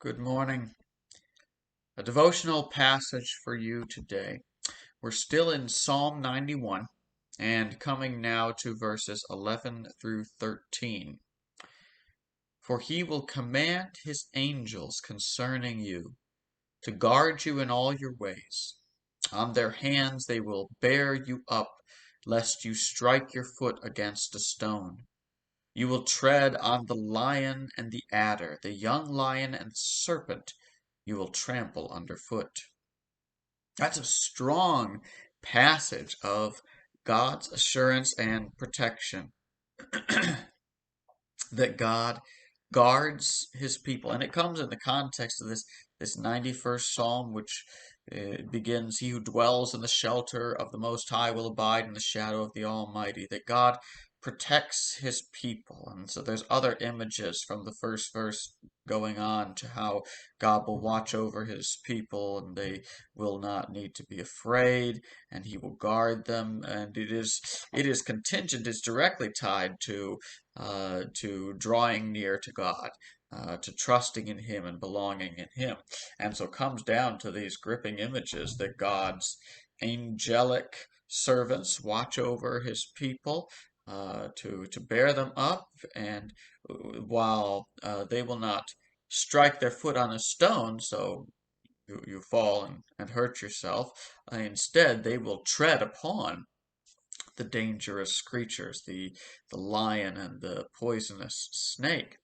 Good morning. A devotional passage for you today. We're still in Psalm 91 and coming now to verses 11 through 13. For he will command his angels concerning you to guard you in all your ways. On their hands they will bear you up, lest you strike your foot against a stone. You will tread on the lion and the adder, the young lion and the serpent you will trample underfoot. That's a strong passage of God's assurance and protection that God guards his people. And it comes in the context of this 91st Psalm, which begins, He who dwells in the shelter of the Most High will abide in the shadow of the Almighty, that God protects his people. And so there's other images from the first verse going on to how God will watch over his people and they will not need to be afraid and he will guard them. And it is contingent, it's directly tied to drawing near to God, to trusting in Him and belonging in Him. And so it comes down to these gripping images that God's angelic servants watch over His people to bear them up, and while they will not strike their foot on a stone, so you fall and hurt yourself, instead they will tread upon the dangerous creatures, the lion and the poisonous snake.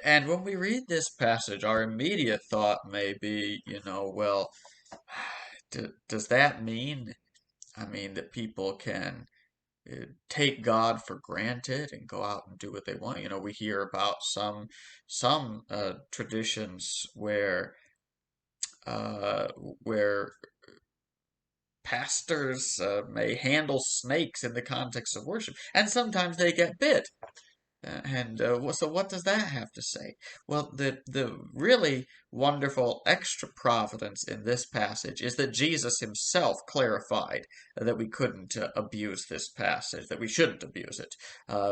And when we read this passage, our immediate thought may be, well, does that mean, that people can take God for granted and go out and do what they want? We hear about some traditions uh, where pastors may handle snakes in the context of worship, and sometimes they get bit. So what does that have to say? Well, the really wonderful extra providence in this passage is that Jesus himself clarified that we couldn't abuse this passage, that we shouldn't abuse it.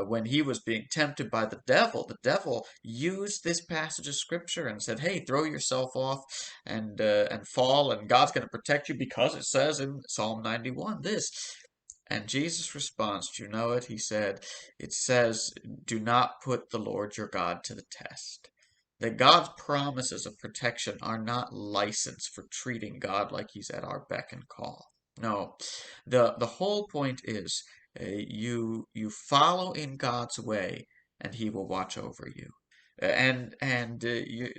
When he was being tempted by the devil used this passage of scripture and said, "Hey, throw yourself off and fall, and God's going to protect you because it says in Psalm 91 this." And Jesus' response, do you know it? He said, it says, do not put the Lord your God to the test. That God's promises of protection are not license for treating God like he's at our beck and call. No, the whole point is you follow in God's way and he will watch over you.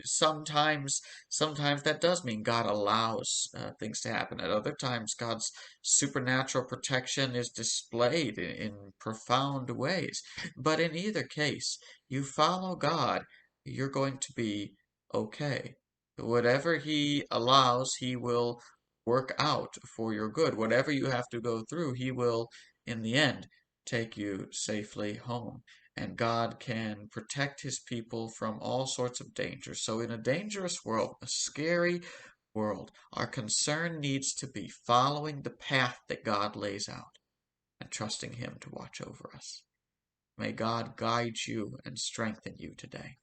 Sometimes that does mean God allows things to happen. At other times, God's supernatural protection is displayed in profound ways. But in either case, you follow God, you're going to be okay. Whatever He allows, He will work out for your good. Whatever you have to go through, He will, in the end, take you safely home. And God can protect his people from all sorts of dangers. So in a dangerous world, a scary world, our concern needs to be following the path that God lays out and trusting him to watch over us. May God guide you and strengthen you today.